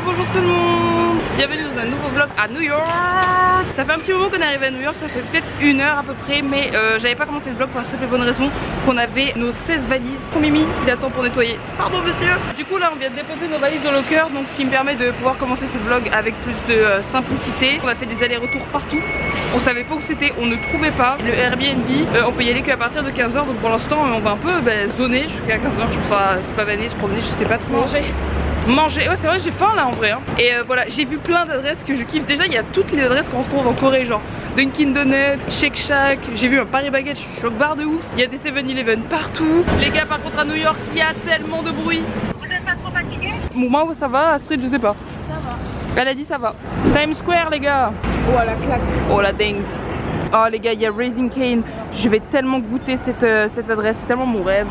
bonjour tout le monde. Bienvenue dans un nouveau vlog à New York. Ça fait un petit moment qu'on est arrivé à New York, ça fait peut-être 1 heure à peu près. Mais j'avais pas commencé le vlog pour la simple et bonne raison qu'on avait nos 16 valises. Pour Mimi, il attend pour nettoyer. Pardon monsieur. Du coup là on vient de déposer nos valises au locker. Donc ce qui me permet de pouvoir commencer ce vlog avec plus de simplicité. On a fait des allers-retours partout. On savait pas où c'était, on ne trouvait pas. Le Airbnb, on peut y aller qu'à partir de 15h. Donc pour l'instant on va un peu zoner jusqu'à 15h. Je crois se pavaner, se promener, je sais pas trop. Manger, ouais c'est vrai j'ai faim là en vrai hein. Et voilà j'ai vu plein d'adresses que je kiffe. Déjà il y a toutes les adresses qu'on retrouve en Corée, genre Dunkin Donut, Shake Shack. J'ai vu un Paris Baguette, je suis choc bar de ouf. Il y a des 7-Eleven partout. Les gars par contre à New York il y a tellement de bruit. Vous êtes pas trop fatigué? Moi ça va, Astrid je sais pas. Ça va. Elle a dit ça va. Times Square les gars. Oh la claque. Oh la dingue. Oh les gars il y a Raising Cane. Je vais tellement goûter cette adresse, c'est tellement mon rêve.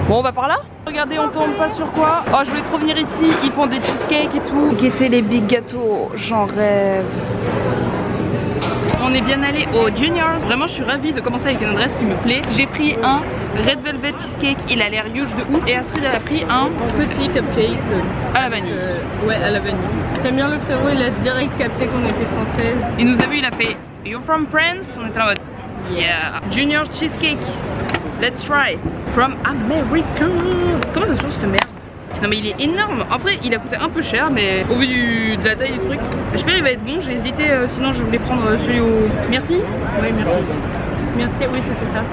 Bon on va par là. Regardez on tombe pas sur quoi. Oh je voulais trop venir ici. Ils font des cheesecakes et tout. Guettez les big gâteaux. J'en rêve. On est bien allé au Juniors. Vraiment je suis ravie de commencer avec une adresse qui me plaît. J'ai pris un Red Velvet Cheesecake. Il a l'air huge de ouf. Et Astrid elle a pris un petit cupcake à la vanille. Ouais à la vanille. J'aime bien le frérot, il a direct capté qu'on était française. Il nous a vu, il a fait You're from France? On était en mode Yeah. Junior Cheesecake. Let's try. From America. Comment ça se trouve cette merde? Non mais il est énorme. En vrai il a coûté un peu cher mais au vu de la taille du truc, j'espère il va être bon. J'ai hésité, sinon je voulais prendre celui au myrtille. Oui myrtille. Myrtille, oui c'était ça.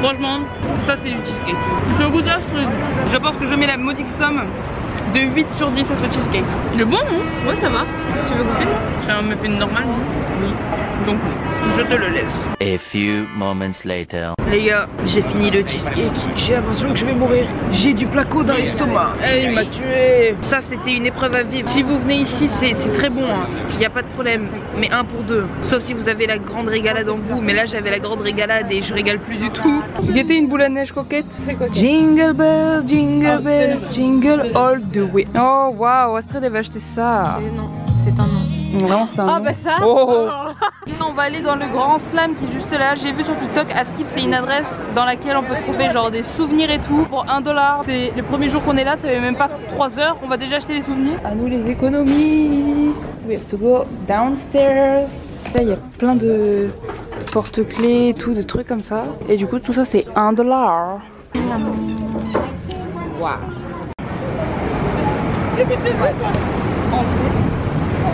Franchement ça c'est du cheesecake. Je goûte à ce truc. Je pense que je mets la modique somme de 8 sur 10 à ce cheesecake. Il est bon non? Ouais ça va. Tu veux goûter? Ça me fait une normale non? Oui. Donc je te le laisse. A few moments later. Les gars, j'ai fini le cheesecake. J'ai l'impression que je vais mourir. J'ai du placo dans l'estomac. Il m'a tué. Ça c'était une épreuve à vivre. Si vous venez ici c'est très bon hein. Y a pas de problème. Mais 1 pour 2. Sauf si vous avez la grande régalade en vous. Mais là j'avais la grande régalade et je régale plus du tout. Guettez une boule à neige coquette. Jingle bell, jingle bell, jingle all the way. Oh waouh, Astrid elle va acheter ça. Non, c'est un nom. Non, c'est un nom. bah ça. Oh. On va aller dans le Grand Slam qui est juste là. J'ai vu sur TikTok à Skip, c'est une adresse dans laquelle on peut trouver genre des souvenirs et tout pour 1 $. C'est le premier jour qu'on est là, ça fait même pas 3 heures. On va déjà acheter les souvenirs. À nous les économies. We have to go downstairs. Là il y a plein de porte-clés et tout, de trucs comme ça. Et du coup tout ça c'est 1 $. Wow.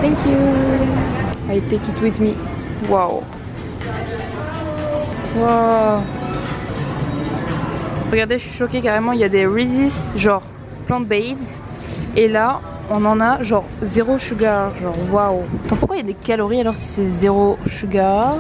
Thank you. I take it with me. Wow. Wow. Regardez, je suis choquée carrément. Il y a des Reese's genre plant-based. Et là, on en a genre 0 sugar. Genre waouh. Attends, pourquoi il y a des calories alors si c'est 0 sugar?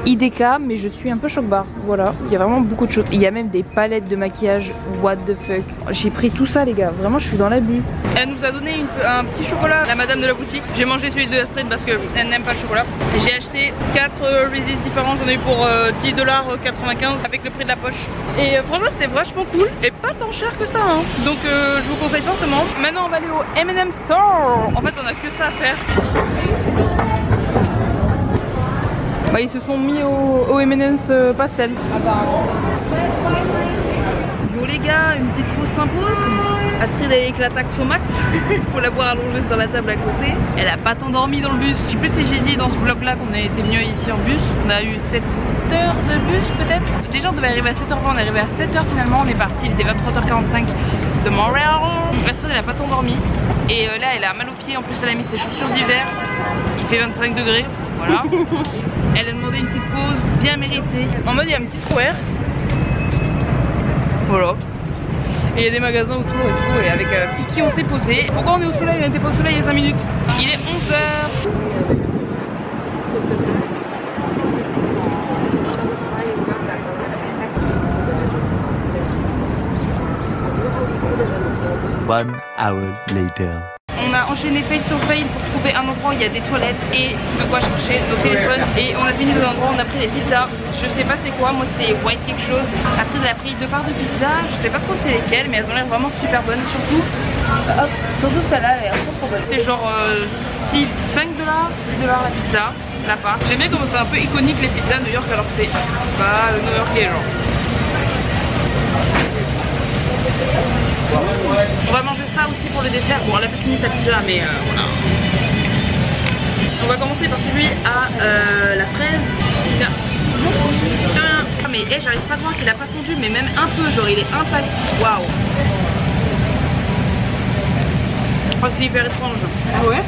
IDK, mais je suis un peu choc-bar. Voilà, il y a vraiment beaucoup de choses. Il y a même des palettes de maquillage. What the fuck. J'ai pris tout ça les gars, vraiment je suis dans l'abus. Elle nous a donné un petit chocolat, la madame de la boutique. J'ai mangé celui de Astrid parce qu'elle n'aime pas le chocolat. J'ai acheté 4 Reese's différents, j'en ai eu pour 10 $95 avec le prix de la poche. Et franchement c'était vachement cool et pas tant cher que ça hein. Donc je vous conseille fortement. Maintenant on va aller au M&M Store. En fait on a que ça à faire. Bah ils se sont mis au M&M's pastel. Yo les gars, une petite pause s'impose. Astrid avec la taxe au max. Faut la voir allongée sur la table à côté. Elle a pas tant dormi dans le bus. Je sais plus si j'ai dit dans ce vlog là qu'on était venu ici en bus. On a eu 7 heures de bus peut-être. Déjà on devait arriver à 7h20, on est arrivé à 7h finalement. On est parti, il était 23h45 de Montréal. Astrid elle a pas tant dormi. Et là elle a mal aux pieds, en plus elle a mis ses chaussures d'hiver. Il fait 25 degrés. Voilà. Elle a demandé une petite pause bien méritée. En mode il y a un petit square. Voilà. Et il y a des magasins autour et tout. Et avec Piki on s'est posé. Pourquoi on est au soleil? On était pas au soleil il y a 5 minutes. Il est 11h. One hour later. On a enchaîné fail sur fail pour trouver un endroit où il y a des toilettes et de quoi chercher nos téléphones. Et on a fini dans un endroit où on a pris des pizzas. Je sais pas c'est quoi, moi c'est white quelque chose. Après elle a pris 2 parts de pizza, je sais pas trop c'est lesquelles mais elles ont l'air vraiment super bonnes. Surtout celle-là elle est trop bonne. C'est genre 5 $, 6 $ la pizza, la part. J'aime bien comment c'est un peu iconique les pizzas New York alors c'est pas New Yorkais genre. pour le dessert. Bon, elle a pas fini sa pizza, mais voilà. On va commencer par celui à la fraise. Tiens. Ah, mais j'arrive pas à voir qu'il a pas fondu, mais même un peu, genre il est impact. Waouh. Oh, c'est hyper étrange. Ah ouais?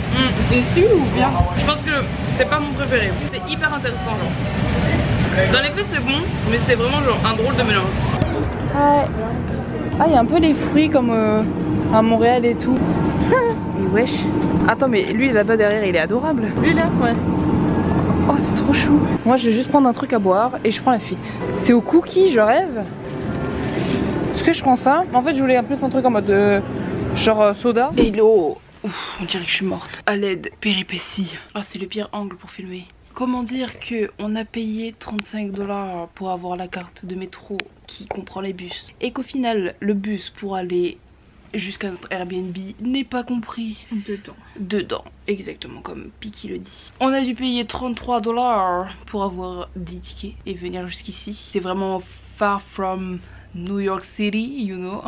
Déçu ou bien? Je pense que c'est pas mon préféré. C'est hyper intéressant, genre. Dans les faits, c'est bon, mais c'est vraiment genre un drôle de mélange. Ah, il y a un peu les fruits comme à Montréal et tout. Mais wesh. Attends, mais lui là-bas derrière, il est adorable. Lui là? Ouais. Oh, c'est trop chou. Moi, je vais juste prendre un truc à boire et je prends la fuite. C'est au cookie, je rêve. Est-ce que je prends ça? En fait, je voulais un peu un truc en mode genre soda. Hello. Ouf, on dirait que je suis morte. À l'aide, péripétie. Ah, c'est le pire angle pour filmer. Comment dire que on a payé 35 $, pour avoir la carte de métro qui comprend les bus et qu'au final, le bus pour aller jusqu'à notre Airbnb n'est pas compris dedans, exactement comme Piki le dit. On a dû payer 33 $ pour avoir 10 tickets et venir jusqu'ici. C'est vraiment far from New York City, you know.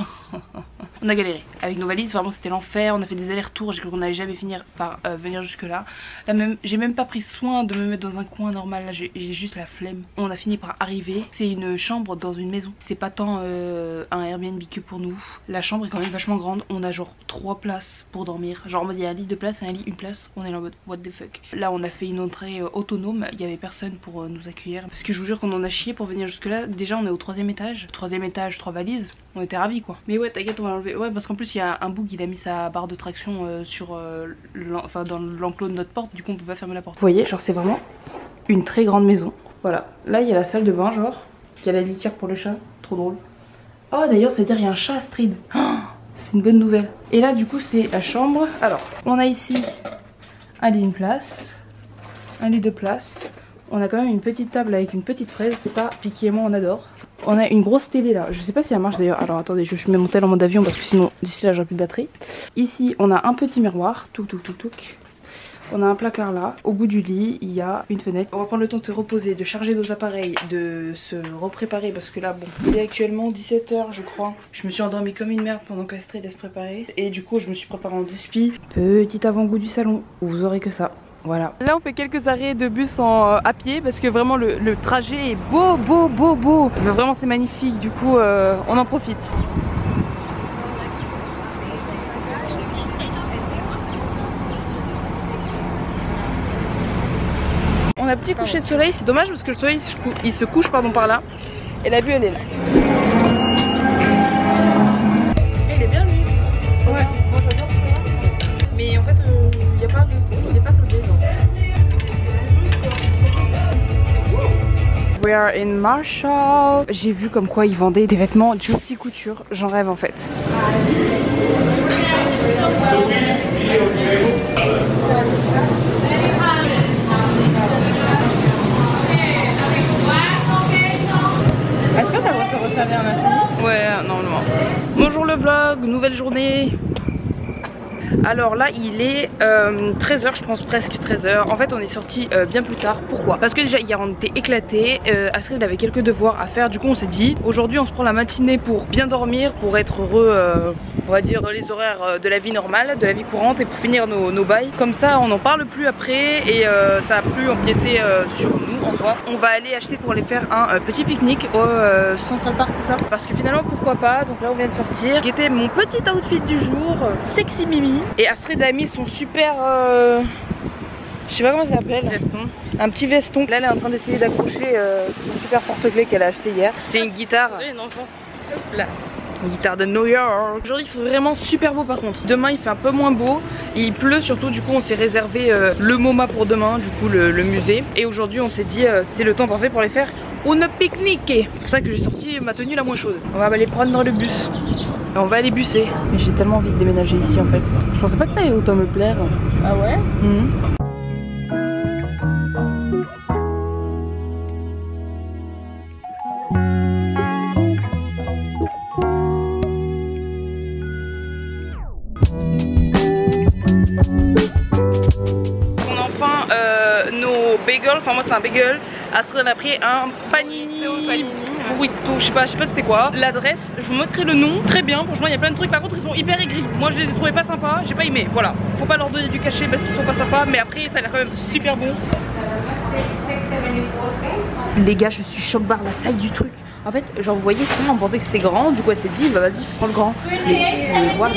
On a galéré avec nos valises, vraiment c'était l'enfer. On a fait des allers-retours, j'ai cru qu'on n'allait jamais finir par venir jusque là. Là même, j'ai même pas pris soin de me mettre dans un coin normal, là j'ai juste la flemme. On a fini par arriver, c'est une chambre dans une maison. C'est pas tant un Airbnb que pour nous. La chambre est quand même vachement grande, on a genre 3 places pour dormir. Genre en mode il y a un lit, 2 places et un lit, 1 place. On est là en mode what the fuck. Là on a fait une entrée autonome, il y avait personne pour nous accueillir. Parce que je vous jure qu'on en a chié pour venir jusque là. Déjà on est au 3e étage. 3e étage, 3 valises. On était ravis quoi. Mais ouais t'inquiète, on va l'enlever. Ouais parce qu'en plus il y a un boug, il a mis sa barre de traction sur dans l'enclos de notre porte. Du coup on peut pas fermer la porte. Vous voyez, genre c'est vraiment une très grande maison. Voilà, là il y a la salle de bain genre. Il y a la litière pour le chat, trop drôle. Oh d'ailleurs ça veut dire il y a un chat Astrid. Oh, c'est une bonne nouvelle. Et là du coup c'est la chambre. Alors on a ici un lit 1 place, un lit 2 places. On a quand même une petite table avec une petite fraise. C'est pas Piki et moi on adore. On a une grosse télé là, je sais pas si elle marche d'ailleurs. Alors attendez, je mets mon tel en mode avion parce que sinon d'ici là j'aurai plus de batterie. Ici on a un petit miroir, touk. On a un placard là, au bout du lit il y a une fenêtre. On va prendre le temps de se reposer, de charger nos appareils, de se repréparer parce que là bon, il est actuellement 17 h je crois. Je me suis endormie comme une merde pendant qu'Astrid se préparer. Et du coup je me suis préparée en déspi. Petit avant-goût du salon, vous aurez que ça. Voilà. Là on fait quelques arrêts de bus à pied parce que vraiment le trajet est beau. Vraiment c'est magnifique, du coup on en profite. On a un petit coucher de soleil, c'est dommage parce que le soleil il se couche par là. Et la vue elle est là. Elle est bien lui. Ouais, moi j'adore ça. Mais en fait il n'y a pas soleil. We are in Marshall. J'ai vu comme quoi ils vendaient des vêtements Juicy Couture. J'en rêve en fait. Est-ce que t'as le droit de te resservir un infini? Ouais, normalement. Bonjour le vlog, nouvelle journée. Alors là il est 13h, je pense presque 13h. En fait on est sorti bien plus tard. Pourquoi? Parce que déjà hier on était éclatés. Astrid avait quelques devoirs à faire. Du coup on s'est dit aujourd'hui on se prend la matinée pour bien dormir, pour être heureux on va dire dans les horaires de la vie normale, de la vie courante, et pour finir nos bails. Comme ça on n'en parle plus après et ça a plus empiété sur nous en soi. On va aller acheter pour aller faire un petit pique-nique au Central Park, c'est ça? Parce que finalement pourquoi pas. Donc là on vient de sortir. Qui était mon petit outfit du jour, sexy Mimi. Et Astrid a mis son super je sais pas comment ça s'appelle, veston. Un petit veston. Là elle est en train d'essayer d'accrocher son super porte-clés qu'elle a acheté hier. C'est une guitare. Là. Une guitare de New York. Aujourd'hui il fait vraiment super beau par contre. Demain il fait un peu moins beau et il pleut surtout. Du coup on s'est réservé le MoMA pour demain, du coup le musée. Et aujourd'hui on s'est dit c'est le temps parfait pour aller faire une pique-nique. C'est pour ça que j'ai sorti ma tenue la moins chaude. On va aller prendre le bus. Et on va aller busser. Mais j'ai tellement envie de déménager ici en fait. Je pensais pas que ça allait autant me plaire. Ah ouais? On a enfin nos bagels, enfin moi c'est un bagel. Astrid a pris un panini. burrito, je sais pas c'était quoi. L'adresse, je vous montrerai le nom. Très bien, franchement il y a plein de trucs. Par contre ils sont hyper aigris. Moi je les ai trouvés pas sympas, j'ai pas aimé. Voilà, faut pas leur donner du cachet parce qu'ils sont pas sympas. Mais après ça a l'air quand même super bon. Les gars, je suis choc-barre, la taille du truc. En fait, genre vous voyez, on pensait que c'était grand. Du coup elle s'est dit, bah vas-y, prends le grand. Mais voilà.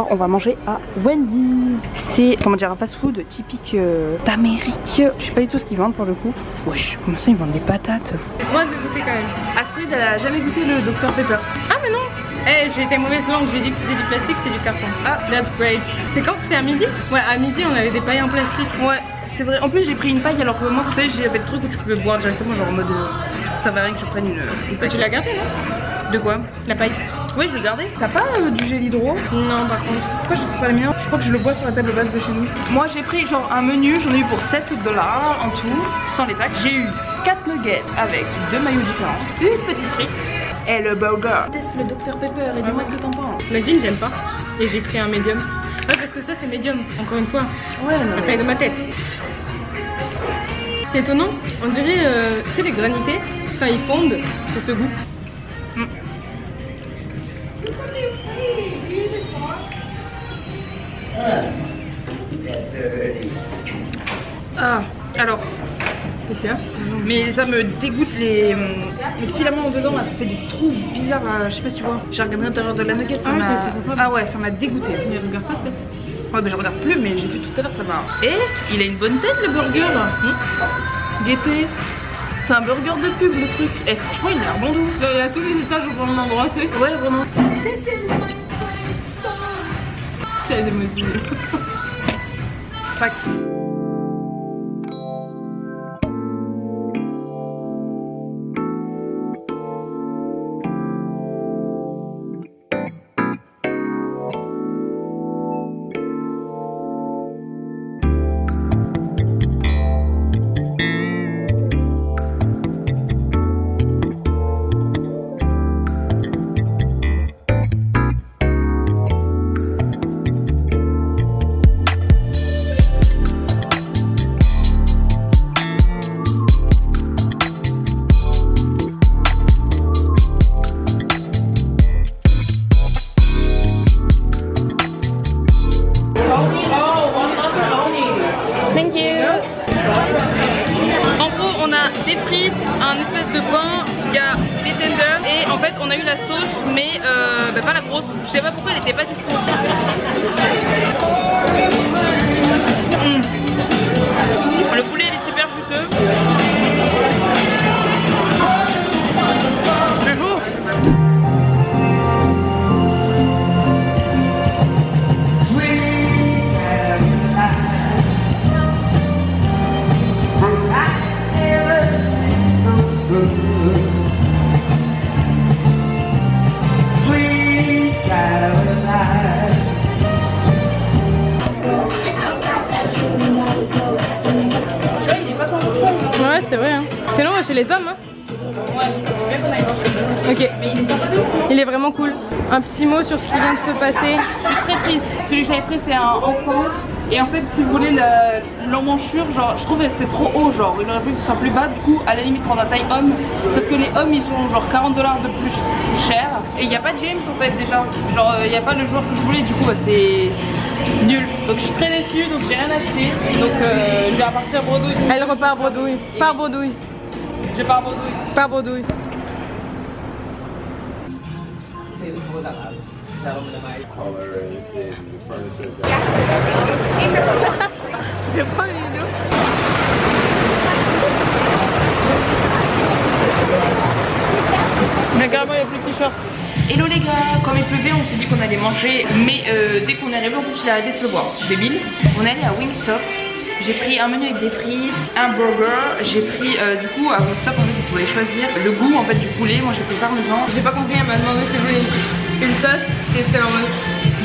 On va manger à Wendy's. C'est comment dire un fast food typique d'Amérique. Je sais pas du tout ce qu'ils vendent pour le coup. Wesh, comment ça ils vendent des patates? J'ai le droit de goûter quand même. Astrid elle a jamais goûté le Dr Pepper. Ah mais non. Eh j'ai été mauvaise langue, j'ai dit que c'était du plastique, c'est du carton. Ah that's great. C'est quand c'était à midi? Ouais à midi on avait des pailles en plastique. Ouais c'est vrai. En plus j'ai pris une paille alors que moi vous savez j'avais le truc où tu pouvais boire directement genre en mode ça va rien que je prenne une paille. Tu l'as gardé non? De quoi? La paille. Oui je l'ai gardé. T'as pas du gel hydro? Non par contre. Pourquoi je trouve pas le mien? Je crois que je le bois sur la table basse de chez nous. Moi j'ai pris genre un menu, j'en ai eu pour 7 $ en tout, sans les taxes. J'ai eu 4 nuggets avec 2 maillots différents, une petite frite et le burger. Teste le Dr Pepper et dis-moi ce que t'en penses. Imagine j'aime pas. Et j'ai pris un médium. Ouais parce que ça c'est médium, encore une fois. Ouais non, la taille de ma tête. C'est étonnant, on dirait tu sais les granités, quand ils fondent, c'est ce goût. Ah, alors, qu'est-ce qu'il y a? mais ça me dégoûte les filaments dedans là, ça fait des trous bizarres, je sais pas si tu vois. J'ai regardé l'intérieur de la nugget, ah ouais, ça m'a dégoûté. Mais regarde pas peut-être. Ouais bah je regarde plus mais j'ai vu tout à l'heure ça m'a. Et il a une bonne tête le burger. Gaieté. C'est un burger de pub le truc. Et franchement il a l'air bon de ouf. Il y a tous les étages au bon endroit tu sais. Ouais vraiment. J'avais démotivé. Fuck. des frites, un espèce de pain, il y a des tenders et en fait on a eu la sauce mais pas la grosse, je sais pas pourquoi elle était pas dispo. Le poulet il est super juteux. C'est beau. Ouais, c'est vrai. Hein. Sinon, chez les hommes. Hein. Ok. Mais il est sympa de ouf, non ? Il est vraiment cool. Un petit mot sur ce qui vient de se passer. Je suis très triste. Celui que j'avais pris, c'est un enfant. Et en fait, si vous voulez, l'emmanchure, genre, je trouve que c'est trop haut. Genre, il aurait fallu que ce soit plus bas. Du coup, à la limite, prendre la taille homme. Sauf que les hommes, ils sont genre 40 $ de plus cher. Et il n'y a pas de James en fait, déjà. Genre, il n'y a pas le joueur que je voulais. Du coup, c'est Nul. Donc je suis très déçue, donc j'ai rien acheté. Donc je vais repartir bredouille. Elle repart bredouille. Par bredouille. Je pars bredouille. Par bredouille. Je prends une vidéo. Mais carrément il n'y a plus de t-shirt. Hello les gars, comme il pleuvait on s'est dit qu'on allait manger, mais dès qu'on est arrivé en plus il a arrêté de pleuvoir, c'est débile. On est allé à Wingstop, j'ai pris un menu avec des frites, un burger, j'ai pris du coup à Wingstop en fait vous pouvez choisir le goût en fait du poulet, moi j'ai pris parmesan. J'ai pas compris, elle m'a demandé si vous voulez une sauce et j'étais en mode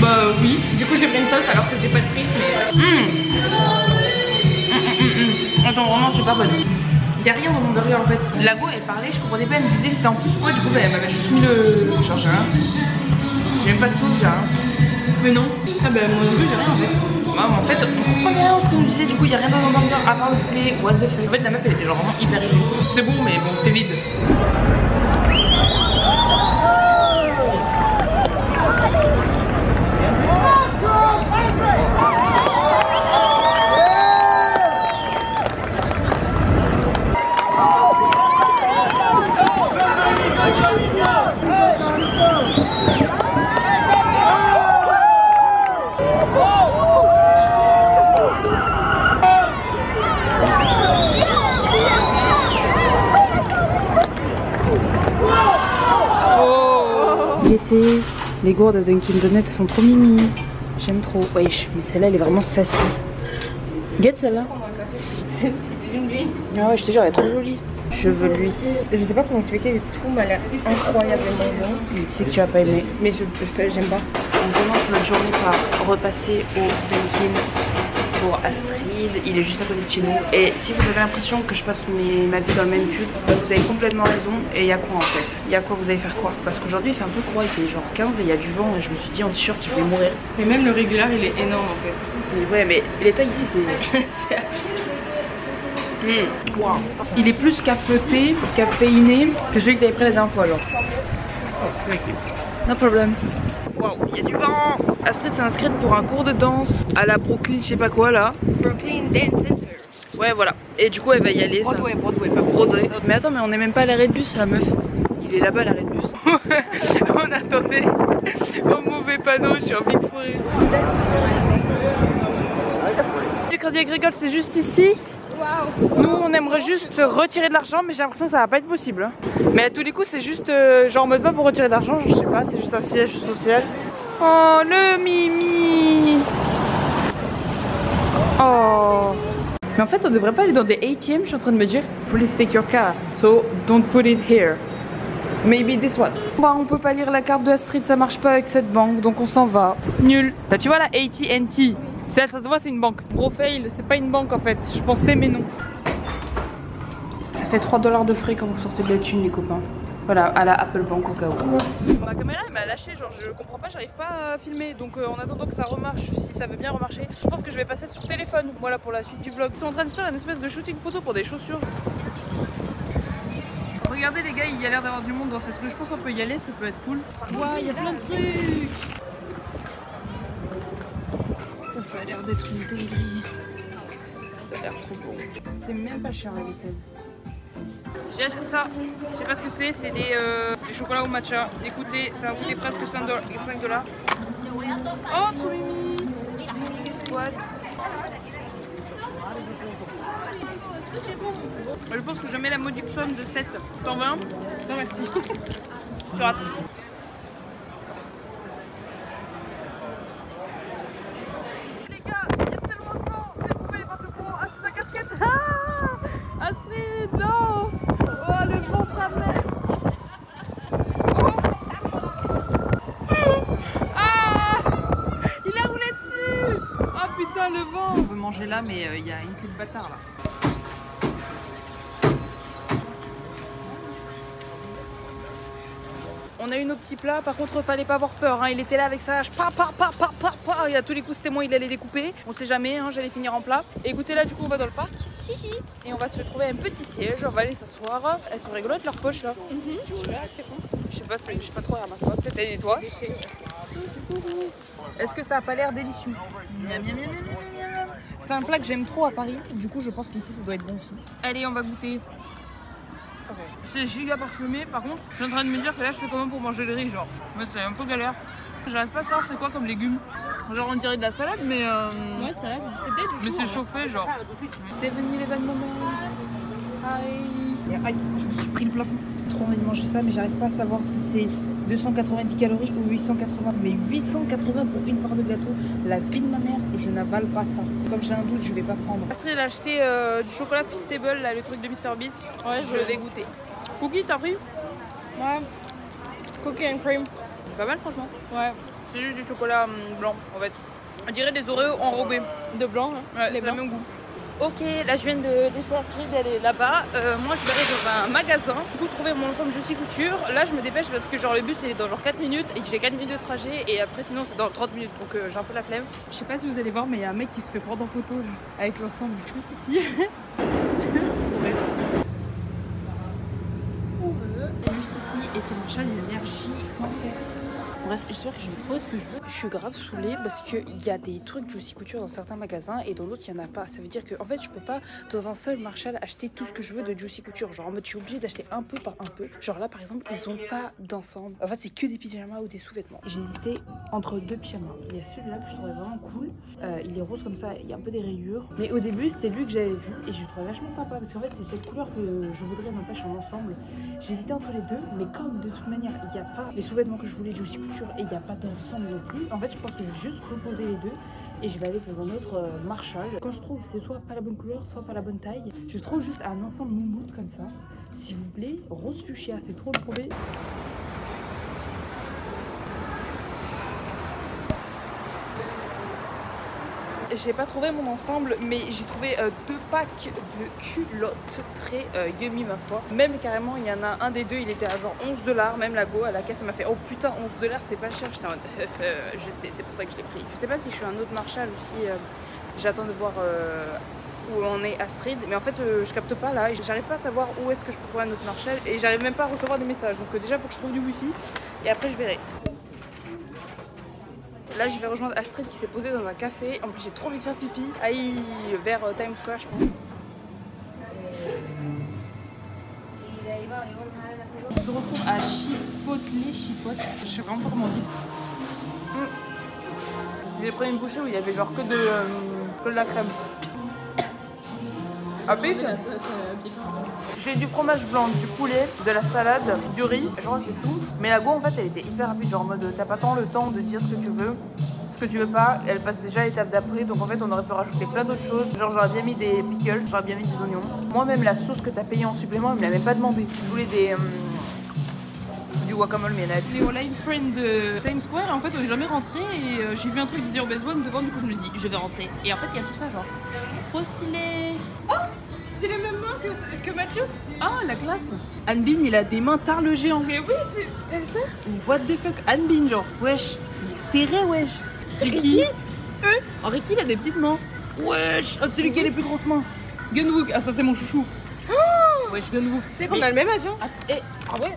bah oui. Du coup j'ai pris une sauce alors que j'ai pas de frites mais... Attends vraiment c'est pas bonne. Il y a rien dans mon burger en fait. La go elle parlait, je comprenais pas, elle me disait c'était en plus quoi, du coup bah, elle m'avait juste mis le... Genre j'ai rien. J'ai même pas de sauce, j'ai rien. Mais non. Ah bah moi non plus j'ai rien en fait. Bah, en fait on comprenait rien ce qu'on me disait, du coup il y a rien dans mon burger à part le poulet, what the fuck. En fait la meuf elle était genre vraiment hyper élevée. C'est bon mais bon c'est vide. Les gourdes à Dunkin Donuts sont trop mimi. J'aime trop. Wesh, mais celle-là elle est vraiment sassy. Get celle-là. C'est une lui. Ah ouais, je te jure, elle est trop jolie. Je veux lui. Je sais pas comment expliquer, tout m'a l'air incroyablement bon. Tu sais que tu vas pas aimer. Mais j'aime pas. On commence notre journée par repasser au Dunkin pour Astrid. Il est juste à côté de chez nous. Et si vous avez l'impression que je passe ma vie dans le même pub, vous avez complètement raison. Et il y a quoi en fait? Il y a quoi? Vous allez faire quoi? Parce qu'aujourd'hui il fait un peu froid, il fait genre 15 et il y a du vent et je me suis dit en t-shirt je vais mourir. Mais même le régulier il est énorme en fait. Mais ouais mais les tailles ici c'est... C'est abusé. Wow. Il est plus cafété, caféiné que celui que t'avais pris la dernière fois alors. No problème. Waouh, il y a du vent. Astrid s'est inscrite pour un cours de danse à la Brooklyn, je sais pas quoi là. Brooklyn Dance Center. Ouais voilà. Et du coup elle va y aller. Broadway, pas Broadway. Mais attends mais on est même pas à l'arrêt de bus la meuf. Il est là-bas l'arrêt de bus. On attendait au mauvais panneau, je suis en big forêt. Le Crédit Agricole c'est juste ici. Nous on aimerait juste retirer de l'argent mais j'ai l'impression que ça va pas être possible. Mais à tous les coups c'est juste genre en mode pas pour retirer de l'argent, je sais pas, c'est juste un siège social. Oh le mimi. Oh. Mais en fait on devrait pas aller dans des ATM, je suis en train de me dire. Please take your card, so don't put it here. Maybe this one. Bah on peut pas lire la carte de Astrid, ça marche pas avec cette banque donc on s'en va. Nul. Bah tu vois la AT&T. Ça se voit c'est une banque. Gros fail, c'est pas une banque en fait. Je pensais mais non. Ça fait 3 $ de frais quand vous sortez de la thune les copains. Voilà, à la Apple Bank au cas où. Ma caméra elle m'a lâché, genre je comprends pas, j'arrive pas à filmer. Donc en attendant que ça remarche, si ça veut bien remarcher, je pense que je vais passer sur téléphone. Voilà pour la suite du vlog. Ils sont en train de faire une espèce de shooting photo pour des chaussures. Regardez les gars, il y a l'air d'avoir du monde dans cette rue. Je pense qu'on peut y aller, ça peut être cool. Waouh, il y a plein de trucs. Ça a l'air d'être une dinguerie. Ça a l'air trop bon. C'est même pas cher la vaisselle. J'ai acheté ça. Je sais pas ce que c'est. C'est des chocolats au matcha. Écoutez, ça va coûter presque 5 $. Oh, trop mimi. What? Je pense que je mets la modique somme de 7. T'en veux un? Non merci. Tu rates. Le vent. On veut manger là mais il y a une queue de bâtard là. On a eu nos petits plats, par contre fallait pas avoir peur, hein. Il était là avec sa hache, et à tous les coups c'était moi il allait découper, on sait jamais, hein, j'allais finir en plat. Et écoutez là du coup on va dans le parc, et on va se trouver un petit siège, on va aller s'asseoir. Elles sont rigolotes leurs poches là. Tu vois ce qu'elles font? Je sais pas trop, ramasse-toi, peut-être elle et toi. Est-ce que ça a pas l'air délicieux? Miam, miam, miam, miam, miam, miam. C'est un plat que j'aime trop à Paris. Du coup, je pense qu'ici, ça doit être bon aussi. Allez, on va goûter. C'est giga parfumé. Par contre, je suis en train de me dire que là, je fais comment pour manger le riz, genre. Mais c'est un peu galère. J'arrive pas à savoir c'est quoi comme légumes. Genre, on dirait de la salade, mais. Ouais, salade. C'est peut-être. Mais c'est chauffé, genre. C'est venu les bonnes moments. Aïe, je me suis pris le plafond. Trop envie de manger ça, mais j'arrive pas à savoir si c'est 290 calories ou 880. Mais 880 pour une part de gâteau, la vie de ma mère, je n'avale pas ça. Comme j'ai un doute, je vais pas prendre. Astrid a acheté du chocolat Feastable, là, le truc de Mr Beast. Ouais, je vais goûter. Cookies, t'as pris? Ouais. Cookie and cream. Pas mal, franchement. Ouais. C'est juste du chocolat blanc, en fait. On dirait des Oreos enrobés. De blanc, hein. Ouais, c'est le même goût. Ok, là je viens de laisser Astrid d'aller là-bas. Moi je vais aller dans un magasin pour trouver mon ensemble Juicy Couture. Là je me dépêche parce que genre le bus il est dans genre 4 minutes et que j'ai 4 minutes de trajet et après sinon c'est dans 30 minutes donc j'ai un peu la flemme. Je sais pas si vous allez voir mais il y a un mec qui se fait prendre en photo là, avec l'ensemble juste ici. Juste ici et c'est Marshall une énergie gigantesque. Bref, j'espère que je vais trouver ce que je veux. Je suis grave saoulée parce qu'il y a des trucs Juicy Couture dans certains magasins et dans d'autres il n'y en a pas. Ça veut dire que en fait je peux pas dans un seul Marshall acheter tout ce que je veux de Juicy Couture. Genre en mode je suis obligée d'acheter un peu par un peu. Genre là par exemple ils ont pas d'ensemble. En fait c'est que des pyjamas ou des sous-vêtements. J'ai hésité entre deux pyjamas. Il y a celui-là que je trouvais vraiment cool. Il est rose comme ça, il y a un peu des rayures. Mais au début c'était lui que j'avais vu et je le trouvais vachement sympa parce qu'en fait c'est cette couleur que je voudrais n'empêche en ensemble. J'hésitais entre les deux mais comme de toute manière il n'y a pas les sous-vêtements que je voulais Juicy Couture et il n'y a pas d'ensemble non plus. En fait, je pense que je vais juste reposer les deux et je vais aller dans un autre Marshall. Quand je trouve c'est soit pas la bonne couleur, soit pas la bonne taille, je trouve juste un ensemble moumoute comme ça. S'il vous plaît, rose fuchsia, c'est trop le trouver. J'ai pas trouvé mon ensemble, mais j'ai trouvé 2 packs de culottes très yummy ma foi. Même carrément, il y en a un des deux, il était à genre 11 $. Même la go à la caisse, elle m'a fait oh putain, 11 $, c'est pas cher. J'étais en mode je sais, c'est pour ça que je l'ai pris. Je sais pas si je suis un autre Marshall ou si j'attends de voir où on est Astrid. Mais en fait, je capte pas là. J'arrive pas à savoir où est-ce que je peux trouver un autre Marshall et j'arrive même pas à recevoir des messages. Donc déjà, il faut que je trouve du wifi et après, je verrai. Là, je vais rejoindre Astrid qui s'est posée dans un café. En plus, j'ai trop envie de faire pipi. Aïe, vers Times Square, je pense. On se retrouve à Chipotle. Je sais vraiment pas comment on dit. J'ai pris une bouchée où il y avait genre que de la crème. À pic. J'ai du fromage blanc, du poulet, de la salade, du riz, je crois que c'est tout. Mais la go en fait elle était hyper rapide, genre en mode t'as pas tant le temps de dire ce que tu veux. Ce que tu veux pas, elle passe déjà à l'étape d'après, donc en fait on aurait pu rajouter plein d'autres choses. Genre j'aurais bien mis des pickles, j'aurais bien mis des oignons. Moi même la sauce que t'as payée en supplément, elle me l'avait pas demandé. Je voulais du guacamole mais il y en a plus. Et on a une friend de Times Square et en fait on est jamais rentré et j'ai vu un truc qui disait au Best One devant, du coup je me dis je vais rentrer. Et en fait il y a tout ça genre trop stylé. Oh, c'est les mêmes mains que Mathieu. Ah la classe. Hanbin il a des mains tard le géant. Mais oui, c'est ça. What the fuck Hanbin genre wesh. Terré wesh. Ricky. Oh Ricky il a des petites mains. Wesh. Oh, c'est lui qui a les plus grosses mains. Gunwook, ah ça c'est mon chouchou. Oh wesh Gunwook. Tu sais qu'on a le même âge hein. Ah ouais.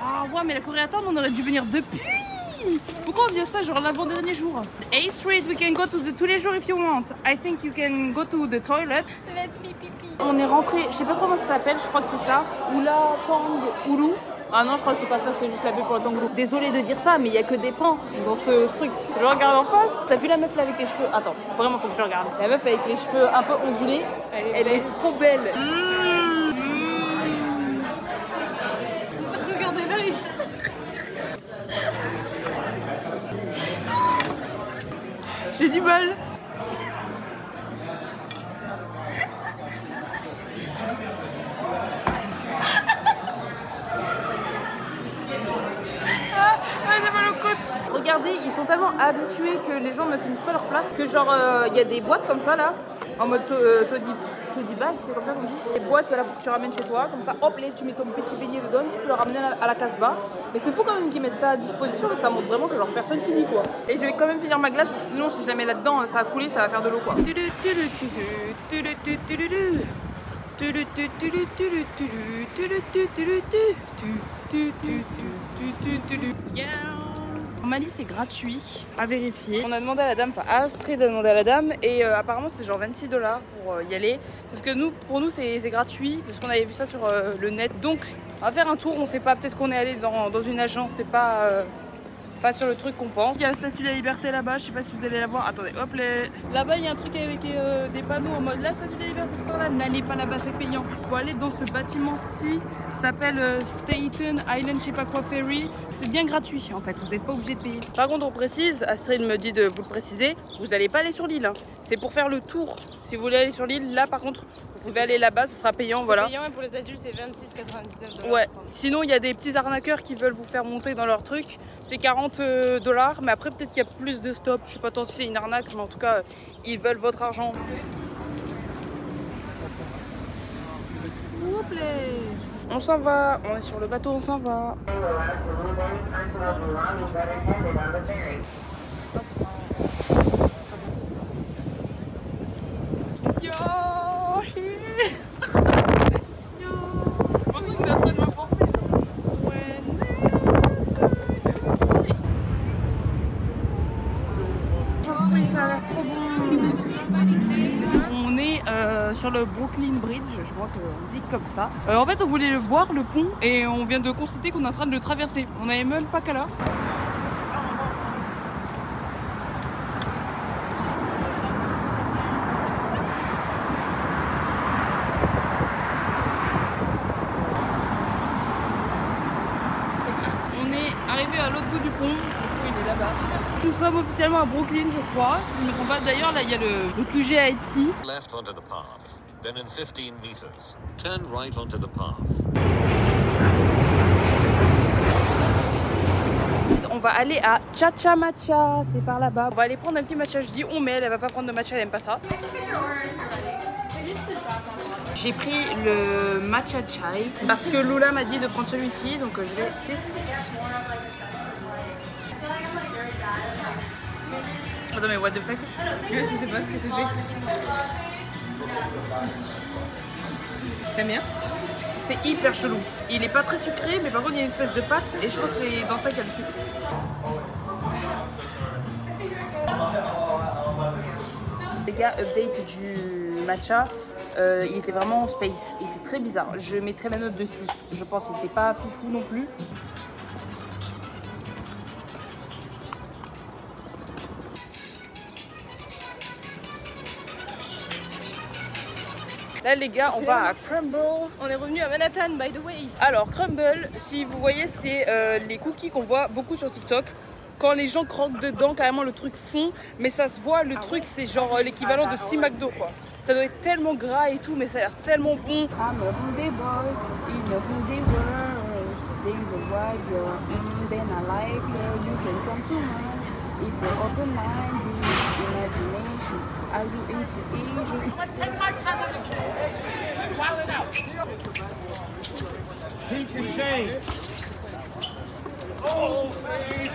Ah ouais mais la Corée attend, on aurait dû venir depuis. Pourquoi on vient ça genre l'avant-dernier jour? A Street, we can go to the tous les jours if you want. I think you can go to the toilet. Let me pipi. On est rentré, je sais pas trop comment ça s'appelle, je crois que c'est ça. Oula Tang Oulu. Ah non, je crois que c'est pas ça, c'est juste la pub pour le Tang Oulu. Désolée de dire ça, mais il y a que des pans dans ce truc. Je regarde en face. T'as vu la meuf là avec les cheveux? Attends, vraiment faut que je regarde. La meuf avec les cheveux un peu ondulés, elle est trop belle. Regardez l'œil. J'ai du mal. J'ai mal aux côtes. Regarde regardez, ils sont tellement habitués que les gens ne finissent pas leur place que genre il y a des boîtes comme ça là, en mode toddy bag, c'est comme ça qu'on dit. Des boîtes là pour que tu ramènes chez toi, comme ça hop là tu mets ton petit beignet dedans, tu peux le ramener à la Casbah. Mais c'est fou quand même qu'ils mettent ça à disposition, ça montre vraiment que genre personne finit quoi. Et je vais quand même finir ma glace parce que sinon si je la mets là-dedans ça va couler, ça va faire de l'eau quoi. En Mali c'est gratuit à vérifier. On a demandé à la dame, enfin Astrid a demandé à la dame et apparemment c'est genre 26$ pour y aller. Sauf que nous, pour nous c'est gratuit parce qu'on avait vu ça sur le net. Donc on va faire un tour, on sait pas, peut-être qu'on est allé dans une agence, c'est pas sur le truc qu'on pense. Il y a la statue de la liberté là-bas, je sais pas si vous allez la voir. Attendez, hop là-bas il y a un truc avec des panneaux en mode la statue de la liberté c'est par là, n'allez pas là-bas c'est payant. Faut aller dans ce bâtiment-ci, ça s'appelle Staten Island, je sais pas quoi, Ferry. C'est bien gratuit en fait, vous n'êtes pas obligé de payer. Par contre on précise, Astrid me dit de vous le préciser, vous n'allez pas aller sur l'île, hein. C'est pour faire le tour. Si vous voulez aller sur l'île, là par contre vous pouvez aller là-bas, ce sera payant, voilà. C'est payant et pour les adultes c'est 26,99$. Ouais, sinon il y a des petits arnaqueurs qui veulent vous faire monter dans leur truc, c'est 40$, mais après peut-être qu'il y a plus de stops, je sais pas tant si c'est une arnaque, mais en tout cas ils veulent votre argent. On s'en va, on est sur le bateau, on s'en va. Yo, ça a l'air trop bon. On est sur le Brooklyn Bridge, je crois qu'on dit comme ça. En fait on voulait le voir le pont et on vient de constater qu'on est en train de le traverser. On n'avait même pas qu'à là. On est arrivé à l'autre bout du pont. Il est là-bas. Nous sommes officiellement à Brooklyn, je crois. Si je ne me trompe pas, d'ailleurs, là, il y a le QG Haïti. Left onto the path, then in 15 meters, turn right onto the path. On va aller à Chacha Matcha, c'est par là-bas. On va aller prendre un petit matcha. Je dis on, mais elle va pas prendre de matcha, elle aime pas ça. J'ai pris le matcha chai parce que Lula m'a dit de prendre celui-ci, donc je vais tester. Attends mais what the fuck? Je sais pas ce que c'était. T'aimes bien? C'est hyper chelou. Il est pas très sucré, mais par contre il y a une espèce de pâte et je pense que c'est dans ça qu'il y a le sucre. Les gars, update du matcha, il était vraiment space, il était très bizarre. Je mettrais la note de 6, je pense qu'il n'était pas fifou non plus. Là les gars, on va à Crumble. On est revenu à Manhattan, by the way. Alors Crumble, si vous voyez, c'est les cookies qu'on voit beaucoup sur TikTok. Quand les gens croquent dedans, carrément le truc fond, mais ça se voit, le truc c'est genre l'équivalent de 6 McDo quoi. Ça doit être tellement gras et tout, mais ça a l'air tellement bon. I'm a Hyundai boy in a Hyundai world. There's a white girl, then I like her. You can come to mine if you're open-minded. Imagination, are you into Asian? Take my time on the case. Swap it out. Pink and chain. Oh, see.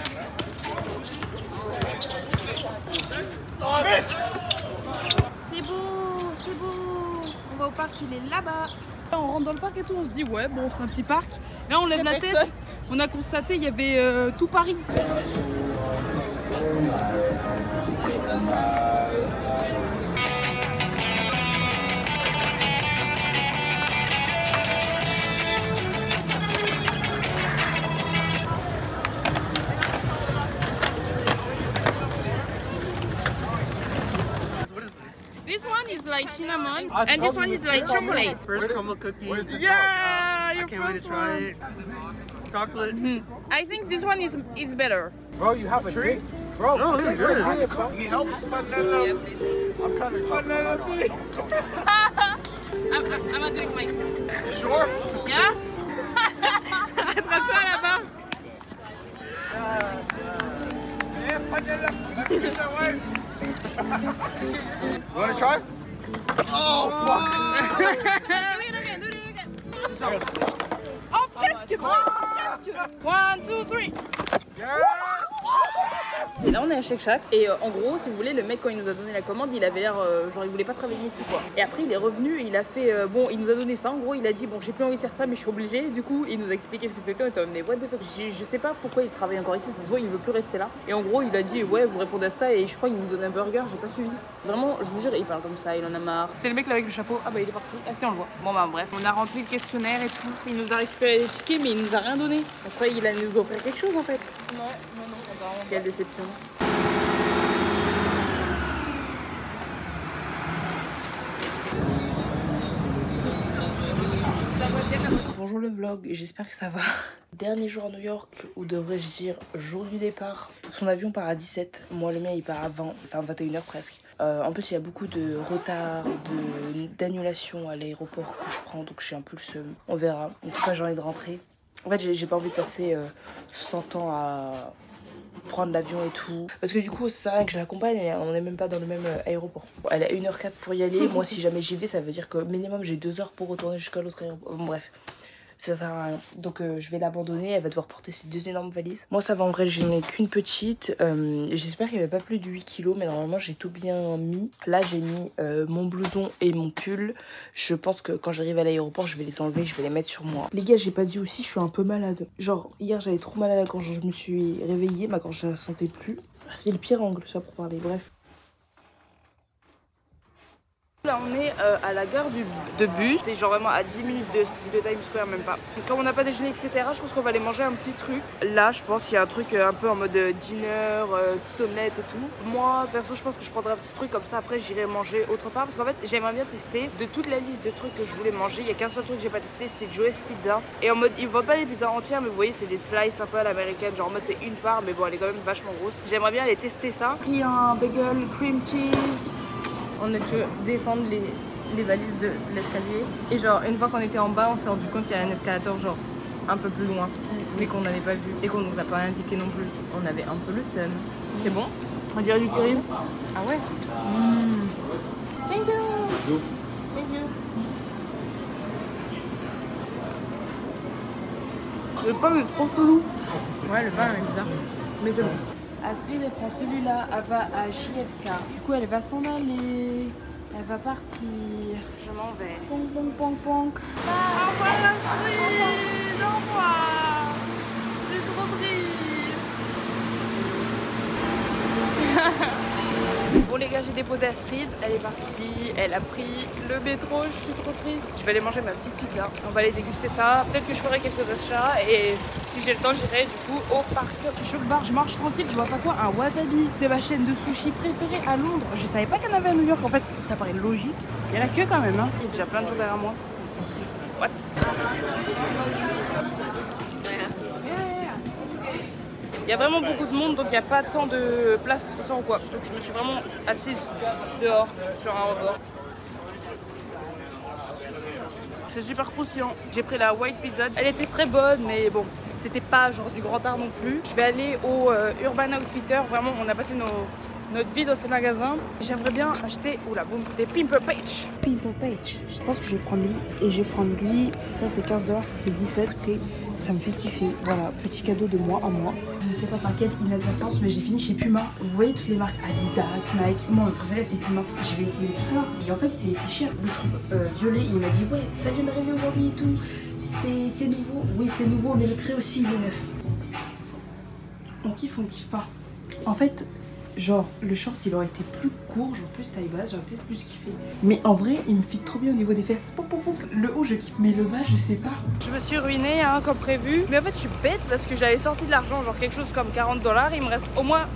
C'est beau. On va au parc, il est là-bas. On rentre dans le parc et tout, on se dit ouais bon c'est un petit parc. Là on lève la tête, on a constaté il y avait tout Paris. This one is like cinnamon, and this one is like chocolate. First caramel cookie. Yeah, I can't wait to try it. Chocolate. I think this one is better. Bro, you have a treat? Bro, no, this is good. You need help? I'm kind of chocolate. I'm gonna drink myself. You sure? Yeah? Attrape-toi là-bas. wanna try? Oh fuck! Oh, presque, presque. 1, 2, 3. Et là on est à Shake Shack et en gros si vous voulez le mec quand il nous a donné la commande il avait l'air genre il voulait pas travailler ici quoi. Et après il est revenu il a fait bon il nous a donné ça en gros il a dit bon j'ai plus envie de faire ça mais je suis obligé. Du coup il nous a expliqué ce que c'était. On était mais what the fuck. Je sais pas pourquoi il travaille encore ici, ça se voit il ne veut plus rester là. Et en gros il a dit ouais vous répondez à ça et je crois qu'il nous donne un burger, j'ai pas suivi. Vraiment je vous jure il parle comme ça, il en a marre. C'est le mec là avec le chapeau, ah bah il est parti, ah si on le voit. Bon bah bref on a rempli le questionnaire et tout. Il nous a récupéré les tickets mais il nous a rien donné. Je crois qu'il allait nous offrir quelque chose en fait. Ouais non apparemment. Quelle déception. Bonjour le vlog, j'espère que ça va. Dernier jour à New York, ou devrais-je dire jour du départ. Son avion part à 17, moi le mien il part à 20, enfin 21h presque. En plus il y a beaucoup de retard, d'annulation à l'aéroport que je prends, donc je suis un peu le seum. On verra, en tout cas j'ai envie de rentrer. En fait j'ai pas envie de passer 100 ans à prendre l'avion et tout. Parce que du coup c'est rien que je l'accompagne et on n'est même pas dans le même aéroport. Bon, elle a 1h04 pour y aller, moi si jamais j'y vais ça veut dire que minimum j'ai 2 heures pour retourner jusqu'à l'autre aéroport. Bon bref. Ça sert à rien. Donc je vais l'abandonner, elle va devoir porter ses 2 énormes valises. Moi ça va en vrai, je n'ai qu'une petite. J'espère qu'il n'y avait pas plus de 8 kilos, mais normalement j'ai tout bien mis. Là j'ai mis mon blouson et mon pull. Je pense que quand j'arrive à l'aéroport, je vais les enlever, je vais les mettre sur moi. Les gars, j'ai pas dit aussi, je suis un peu malade. Genre hier j'avais trop mal à la gorge, je me suis réveillée, ma gorge je la sentais plus. C'est le pire angle ça pour parler, bref. Là on est à la gare de bus, c'est genre vraiment à 10 minutes de Times Square, même pas. Comme on n'a pas déjeuné etc, je pense qu'on va aller manger un petit truc. Là je pense qu'il y a un truc un peu en mode dinner, petite omelette et tout. Moi perso je pense que je prendrai un petit truc comme ça, après j'irai manger autre part. Parce qu'en fait j'aimerais bien tester de toute la liste de trucs que je voulais manger. Il y a qu'un seul truc que j'ai pas testé, c'est Joe's Pizza. Et en mode ils vendent pas des pizzas entières mais vous voyez c'est des slices un peu à l'américaine. Genre en mode c'est une part mais bon elle est quand même vachement grosse. J'aimerais bien aller tester ça. Pris un bagel, cream cheese. On a dû descendre les valises de l'escalier. Et genre une fois qu'on était en bas, on s'est rendu compte qu'il y a un escalator genre un peu plus loin. Mais qu'on n'avait pas vu et qu'on nous a pas indiqué non plus. On avait un peu le seum. C'est bon? On dirait du curry. Ah ouais? Thank you. Thank you. Le pain est trop chelou. Ouais le pain est bizarre. Mais c'est bon. Astrid elle prend celui-là, elle va à JFK. Du coup elle va s'en aller. Elle va partir. Je m'en vais. Ponk ponk ponk ponk. Au revoir Astrid. Au revoir. C'est trop triste. Bon les gars j'ai déposé Astrid, elle est partie, elle a pris le métro, je suis trop triste. Je vais aller manger ma petite pizza, on va aller déguster ça. Peut-être que je ferai quelques achats et si j'ai le temps j'irai du coup au parc. Je suis au bar, je marche tranquille, je vois pas quoi, un wasabi. C'est ma chaîne de sushi préférée à Londres. Je savais pas qu'il y en avait à New York en fait, ça paraît logique. Il y a la queue quand même hein. Il y a déjà plein de gens derrière moi. What? Il y a vraiment beaucoup de monde donc il n'y a pas tant de place pour s'asseoir ou quoi. Donc je me suis vraiment assise dehors sur un rebord. C'est super croustillant. J'ai pris la white pizza. Elle était très bonne mais bon, c'était pas genre du grand art non plus. Je vais aller au Urban Outfitter. Vraiment on a passé notre vie dans ce magasin. J'aimerais bien acheter des Pimple Page. Pimple Page. Je pense que je vais prendre lui et je vais prendre lui. Ça c'est 15$, ça c'est 17$. Écoutez, ça me fait kiffer. Voilà, petit cadeau de moi à moi. Je ne sais pas par quelle inadvertance, mais j'ai fini chez Puma. Vous voyez toutes les marques Adidas, Nike. Moi, mon préféré c'est Puma. Je vais essayer tout ça. Et en fait, c'est cher. Le truc violet, il m'a dit ouais, ça vient d'arriver aujourd'hui et tout. C'est nouveau. Oui, c'est nouveau, mais le prix aussi il est neuf. On kiffe pas. En fait. Genre le short il aurait été plus court, genre plus taille basse, j'aurais peut-être plus kiffé. Mais en vrai il me fit trop bien au niveau des fesses. Le haut je kiffe mais le bas je sais pas. Je me suis ruinée hein, comme prévu. Mais en fait je suis bête parce que j'avais sorti de l'argent, genre quelque chose comme 40$. Il me reste au moins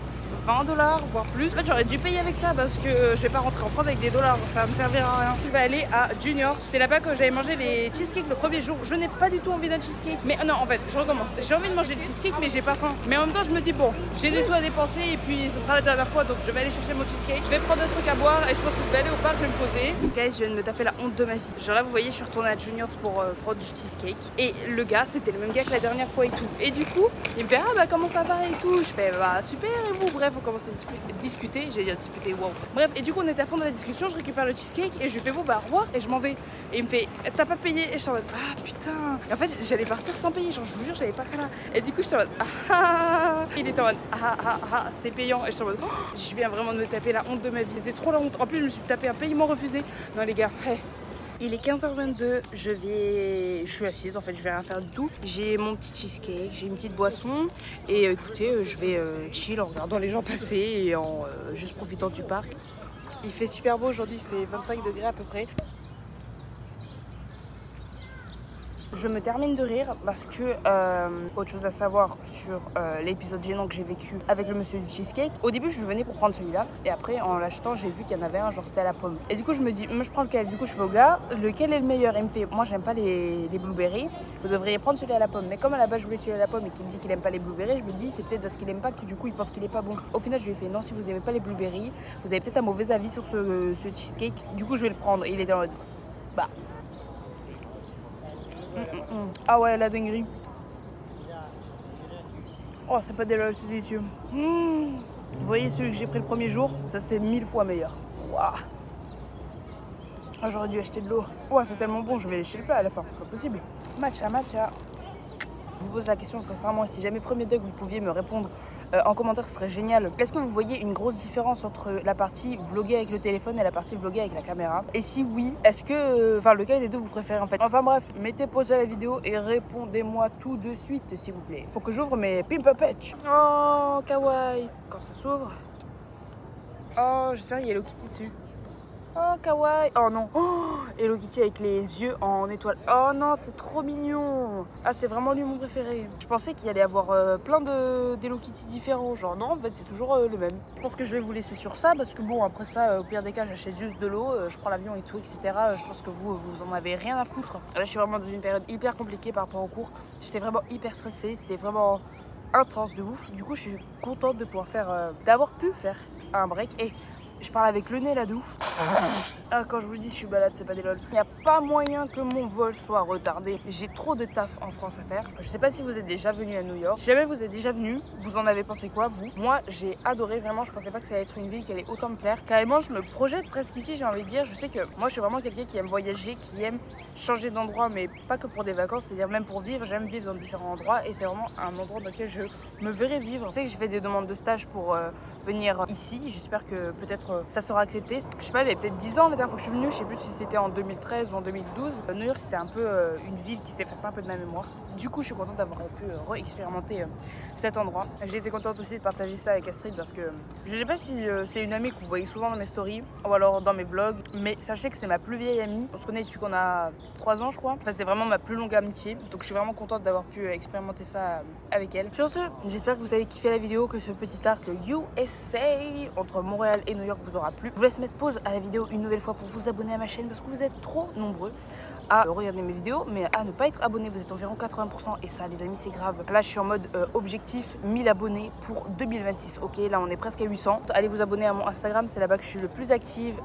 20$, voire plus. En fait j'aurais dû payer avec ça parce que je vais pas rentrer en France avec des dollars, ça va me servir à rien. Je vais aller à Junior, c'est là-bas que j'avais mangé les cheesecakes le premier jour. Je n'ai pas du tout envie d'un cheesecake. Mais non en fait je recommence. J'ai envie de manger le cheesecake mais j'ai pas faim. Mais en même temps je me dis bon, j'ai des sous à dépenser et puis ce sera la dernière fois donc je vais aller chercher mon cheesecake. Je vais prendre des trucs à boire et je pense que je vais aller au parc, je vais me poser. Guys, je viens de me taper la honte de ma vie. Genre là vous voyez je suis retournée à Junior pour prendre du cheesecake. Et le gars c'était le même gars que la dernière fois et tout. Et du coup il me fait ah bah comment ça va et tout. Je fais bah super et vous. Bref on commence à discuter, j'ai déjà discuté, wow. Bref, et du coup on était à fond dans la discussion, je récupère le cheesecake et je lui fais bon bah au revoir et je m'en vais. Et il me fait t'as pas payé? Et je suis en mode ah putain. Et en fait j'allais partir sans payer, genre je vous jure j'avais pas que là. Et du coup je suis en mode ah. Il était en mode ah c'est payant. Et je suis en mode oh, je viens vraiment de me taper la honte de ma vie, c'était trop la honte. En plus je me suis tapé un paiement refusé. Non les gars, hey. Il est 15h22, je suis assise, en fait je vais rien faire du tout. J'ai mon petit cheesecake, j'ai une petite boisson et écoutez, je vais chill en regardant les gens passer et en juste profitant du parc. Il fait super beau aujourd'hui, il fait 25 degrés à peu près. Je me termine de rire parce que autre chose à savoir sur l'épisode gênant que j'ai vécu avec le monsieur du cheesecake. Au début je venais pour prendre celui-là et après en l'achetant j'ai vu qu'il y en avait un genre c'était à la pomme. Et du coup je me dis moi je prends lequel? Du coup je fais au gars lequel est le meilleur? Il me fait moi j'aime pas les blueberries, vous devriez prendre celui à la pomme. Mais comme à la base je voulais celui à la pomme et qu'il me dit qu'il aime pas les blueberries, je me dis c'est peut-être parce qu'il aime pas que du coup il pense qu'il est pas bon. Au final je lui ai fait non si vous aimez pas les blueberries vous avez peut-être un mauvais avis sur ce cheesecake, du coup je vais le prendre. Et il était en mode bah ah ouais la dinguerie. Oh c'est pas dégueulasse, c'est délicieux. Vous voyez celui que j'ai pris le premier jour, ça c'est 1000 fois meilleur. Waouh. Oh, j'aurais dû acheter de l'eau. Ouais c'est tellement bon, je vais lécher le plat à la fin, c'est pas possible. Matcha. Je vous pose la question sincèrement, si jamais premier deck vous pouviez me répondre en commentaire, ce serait génial. Est-ce que vous voyez une grosse différence entre la partie vloguer avec le téléphone et la partie vloguer avec la caméra? Et si oui, est-ce que, enfin lequel des deux vous préférez en fait? Enfin bref, mettez pause à la vidéo et répondez-moi tout de suite s'il vous plaît. Faut que j'ouvre mes Pimpapetch. Oh kawaii. Quand ça s'ouvre. Oh j'espère qu'il y a Hello Kitty dessus. Oh kawaii. Oh non. Oh, Hello Kitty avec les yeux en étoile. Oh non c'est trop mignon. Ah c'est vraiment lui mon préféré. Je pensais qu'il allait y avoir plein d'Hello Kitty différents. Genre non en fait c'est toujours le même. Je pense que je vais vous laisser sur ça parce que bon après ça au pire des cas j'achète juste de l'eau, je prends l'avion et tout etc. Je pense que vous en avez rien à foutre. Là je suis vraiment dans une période hyper compliquée par rapport au cours. J'étais vraiment hyper stressée, c'était vraiment intense de ouf. Du coup je suis contente de pouvoir faire, d'avoir pu faire un break. Et je parle avec le nez là de ouf. Ah, quand je vous dis je suis balade, c'est pas des lol. Il n'y a pas moyen que mon vol soit retardé. J'ai trop de taf en France à faire. Je sais pas si vous êtes déjà venu à New York. Si jamais vous êtes déjà venu, vous en avez pensé quoi vous? Moi j'ai adoré, vraiment je pensais pas que ça allait être une ville qui allait autant me plaire. Carrément je me projette presque ici, j'ai envie de dire. Je sais que moi je suis vraiment quelqu'un qui aime voyager, qui aime changer d'endroit, mais pas que pour des vacances, c'est-à-dire même pour vivre. J'aime vivre dans différents endroits et c'est vraiment un endroit dans lequel je me verrai vivre. Je sais que j'ai fait des demandes de stage pour venir ici. J'espère que peut-être ça sera accepté. Je sais pas, il y a peut-être 10 ans la dernière fois que je suis venue, je sais plus si c'était en 2013 ou en 2012. New York c'était un peu une ville qui s'efface un peu de ma mémoire. Du coup je suis contente d'avoir pu re-expérimenter cet endroit. J'ai été contente aussi de partager ça avec Astrid parce que je sais pas si c'est une amie que vous voyez souvent dans mes stories ou alors dans mes vlogs, mais sachez que c'est ma plus vieille amie. On se connaît depuis qu'on a 3 ans je crois. Enfin c'est vraiment ma plus longue amitié, donc je suis vraiment contente d'avoir pu expérimenter ça avec elle. Sur ce, j'espère que vous avez kiffé la vidéo, que ce petit arc USA entre Montréal et New York vous aura plu. Je vous laisse mettre pause à la vidéo une nouvelle fois pour vous abonner à ma chaîne parce que vous êtes trop nombreux à regarder mes vidéos mais à ne pas être abonné. Vous êtes environ 80% et ça les amis c'est grave. Là je suis en mode objectif 1000 abonnés pour 2026. Ok là on est presque à 800. Allez vous abonner à mon Instagram, c'est là-bas que je suis le plus active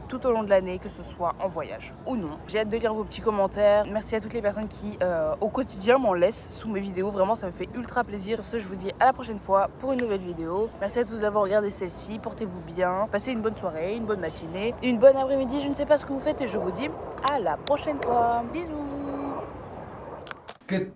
tout au long de l'année, que ce soit en voyage ou non. J'ai hâte de lire vos petits commentaires. Merci à toutes les personnes qui au quotidien m'en laissent sous mes vidéos, vraiment ça me fait ultra plaisir. Sur ce je vous dis à la prochaine fois pour une nouvelle vidéo. Merci à tous d'avoir regardé celle-ci, portez-vous bien, passez une bonne soirée, une bonne matinée, une bonne après-midi, je ne sais pas ce que vous faites et je vous dis à la prochaine fois. Bisous. Good.